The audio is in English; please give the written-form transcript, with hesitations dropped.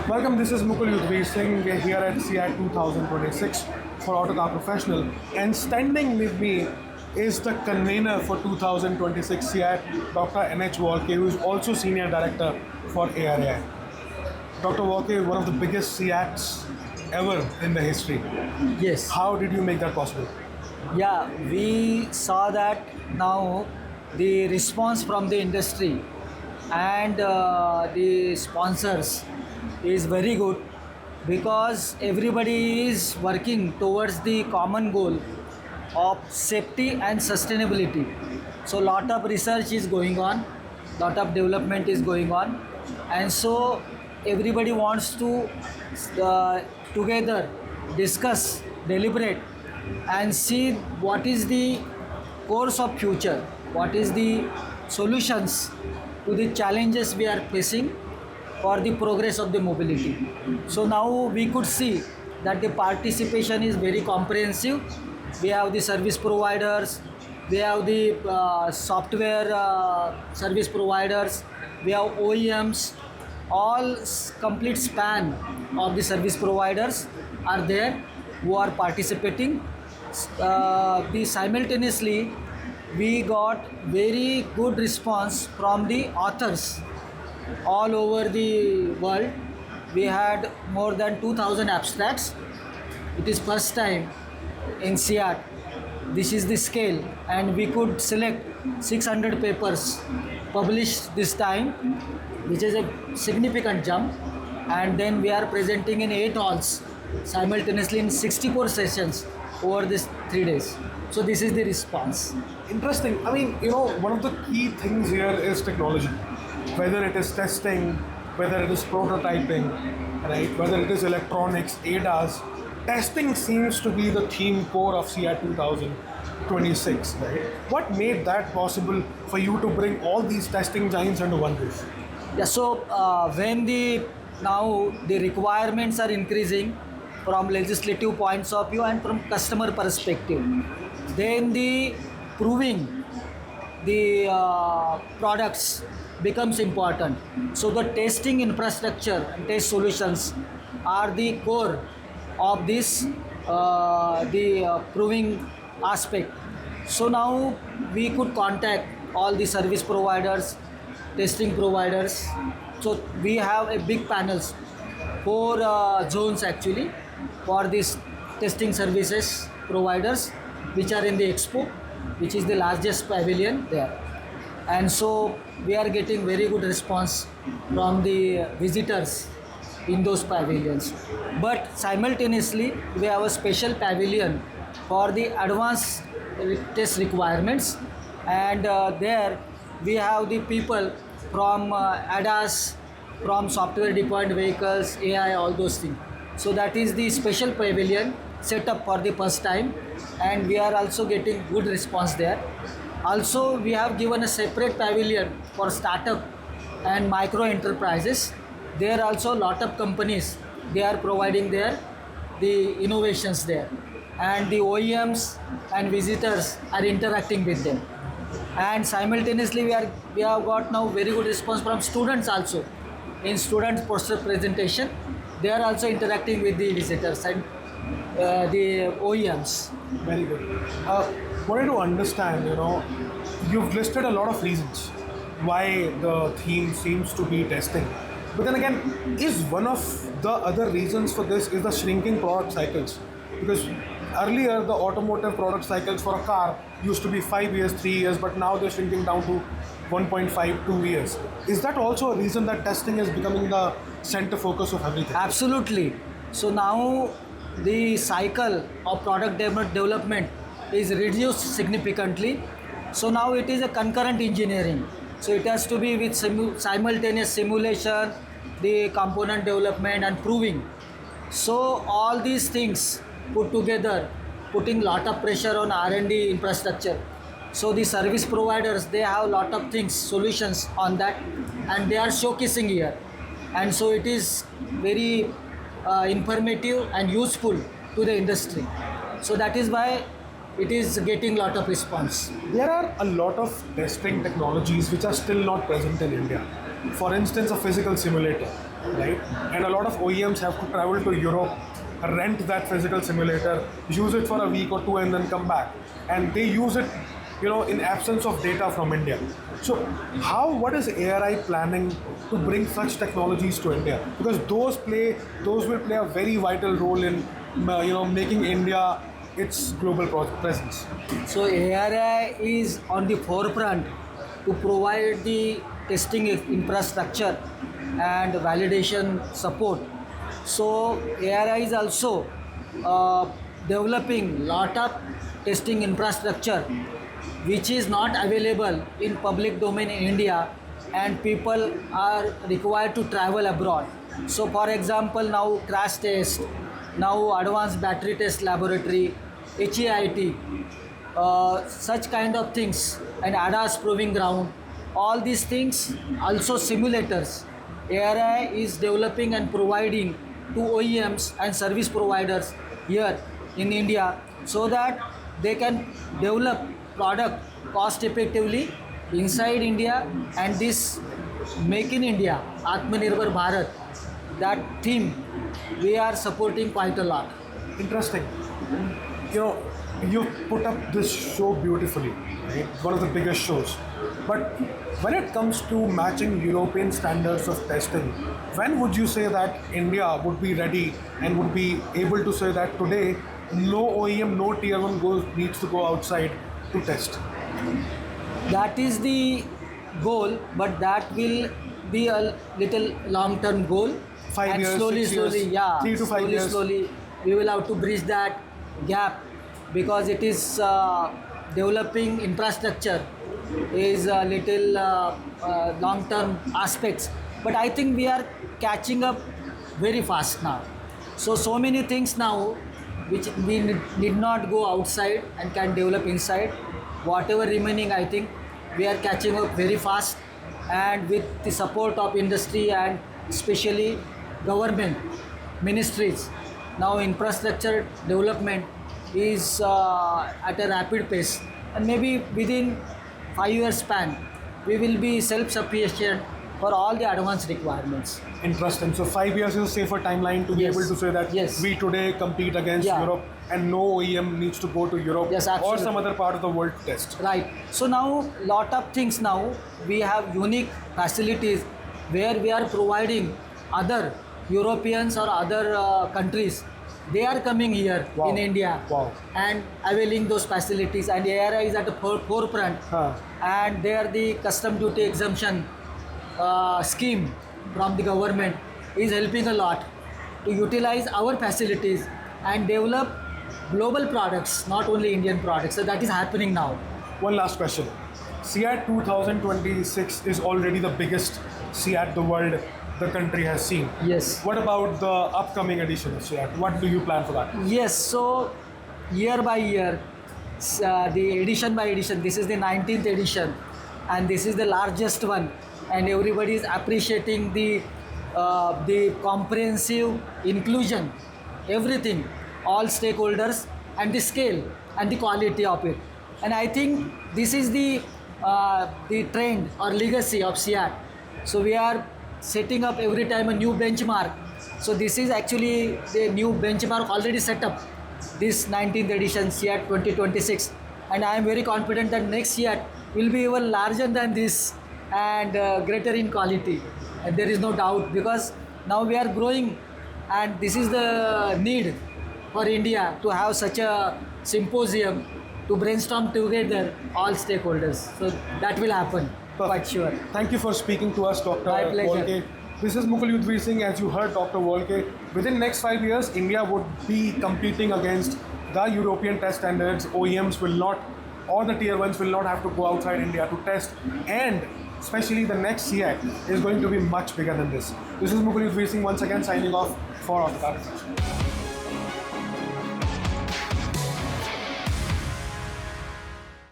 Welcome, this is Mukul Yudhveer Singh. We're here at CI 2026 for Autocar Professional, and standing with me is the convener for 2026 CI, Dr. NH Walke, who is also Senior Director for ARAI. Dr. Walke, one of the biggest CIATs ever in the history. Yes. How did you make that possible? Yeah, we saw that now the response from the industry and the sponsors is very good because everybody is working towards the common goal of safety and sustainability. So lot of research is going on, lot of development is going on, and so everybody wants to together discuss, deliberate, and see what is the course of future, what is the solutions to the challenges we are facing for the progress of the mobility. So now we could see that the participation is very comprehensive. We have the service providers, we have the software service providers, we have OEMs, all complete span of the service providers are there who are participating. Simultaneously we got very good response from the authors all over the world. We had more than 2000 abstracts. It is first time in CIAT. This is the scale, and we could select 600 papers published this time, which is a significant jump. And then we are presenting in 8 halls simultaneously in 64 sessions over these 3 days. So this is the response. Interesting. I mean, one of the key things here is technology. Whether it is testing, whether it is prototyping, right? Whether it is electronics, ADAS, testing seems to be the theme core of CI 2026, right? What made that possible for you to bring all these testing giants under one roof? Yeah, so when now the requirements are increasing from legislative points of view and from customer perspective, then the proving the products becomes important. So the testing infrastructure and test solutions are the core of this proving aspect. So now we could contact all the service providers, testing providers. So we have a big panels, 4 zones actually, for these testing services providers, which are in the expo, which is the largest pavilion there. And so we are getting very good response from the visitors in those pavilions. But simultaneously we have a special pavilion for the advanced test requirements, and there we have the people from ADAS, from software defined vehicles, AI, all those things. So that is the special pavilion set up for the first time, and we are also getting good response there. Also we have given a separate pavilion for startup and micro enterprises. There also a lot of companies, they are providing the innovations there, and the OEMs and visitors are interacting with them. And simultaneously we have got now very good response from students also. In students poster presentation, they are also interacting with the visitors and the OEMs. Very good. Wanted to understand, you've listed a lot of reasons why the theme seems to be testing. But then again, is one of the other reasons for this is the shrinking product cycles? Because earlier the automotive product cycles for a car used to be 5 years, 3 years, but now they're shrinking down to 1.5, 2 years. Is that also a reason that testing is becoming the center focus of everything? Absolutely. So now the cycle of product development is reduced significantly. So now it is a concurrent engineering. So it has to be with simultaneous simulation, the component development and proving. So all these things put together, putting lot of pressure on R&D infrastructure. So the service providers, they have lot of things, solutions on that, and they are showcasing here. And so it is very informative and useful to the industry. So that is why it is getting lot of response. There are a lot of testing technologies which are still not present in India. For instance, a physical simulator. right? And a lot of OEMs have to travel to Europe, rent that physical simulator, use it for a week or two, and then come back. And they use it, in absence of data from India. So, what is ARI planning to bring such technologies to India? Because those will play a very vital role in, making India its global presence. So ARI is on the forefront to provide the testing infrastructure and validation support. So ARI is also developing lot of testing infrastructure which is not available in public domain in India, and people are required to travel abroad. So for example, now crash test, now advanced battery test laboratory, HAIT, such kind of things, and ADAS proving ground, all these things, also simulators. ARI is developing and providing to OEMs and service providers here in India so that they can develop product cost effectively inside India, and this Make in India, Atmanirbhar Bharat, that theme we are supporting quite a lot. Interesting. You put up this show beautifully, right? One of the biggest shows. But when it comes to matching European standards of testing, when would you say that India would be ready and would be able to say that today no OEM, no tier 1 needs to go outside to test? That is the goal, but that will be a little long-term goal. 5 and years, slowly, 6 years, slowly, yeah, 3 to 5 slowly, years. slowly, we will have to bridge that gap because it is developing infrastructure is a little long-term aspects. But I think we are catching up very fast now. So many things now which we need not go outside and can develop inside. Whatever remaining, I think we are catching up very fast, and with the support of industry and especially government ministries, now infrastructure development is at a rapid pace, and maybe within 5 years span we will be self-sufficient for all the advanced requirements. Interesting. So 5 years is a safer timeline to be Yes. able to say that Yes. we today compete against Yeah. Europe and no OEM needs to go to Europe Yes, or absolutely. some other part of the world to test. Right. So now lot of things now we have unique facilities where we are providing other Europeans or other countries. They are coming here Wow. in India Wow. and availing those facilities, and ARI is at the forefront. Huh. And there the custom duty exemption scheme from the government is helping a lot to utilize our facilities and develop global products, not only Indian products. So that is happening now. One last question. SEAT 2026 is already the biggest SEAT the country has seen. Yes. What about the upcoming edition of SEAT? What do you plan for that? Yes, so year by year, the edition by edition, this is the 19th edition, and this is the largest one, and everybody is appreciating the comprehensive inclusion, everything, all stakeholders, and the scale and the quality of it. And I think this is the trend or legacy of SEAT. So we are setting up every time a new benchmark. So this is actually the new benchmark already set up, this 19th edition SEAT 2026. And I am very confident that next SEAT will be even larger than this and greater in quality. And there is no doubt, because now we are growing, and this is the need for India to have such a symposium to brainstorm together all stakeholders. So that will happen, quite sure. Thank you for speaking to us, Dr. My pleasure. Wolke. This is Mukul Yudhvir Singh. As you heard, Dr. Wolke, within next 5 years, India would be competing against the European test standards. OEMs will not, or the tier 1s will not have to go outside India to test, and especially the next SEAT is going to be much bigger than this. This is Mukul Yudhvir Singh once again signing off for Off the Card.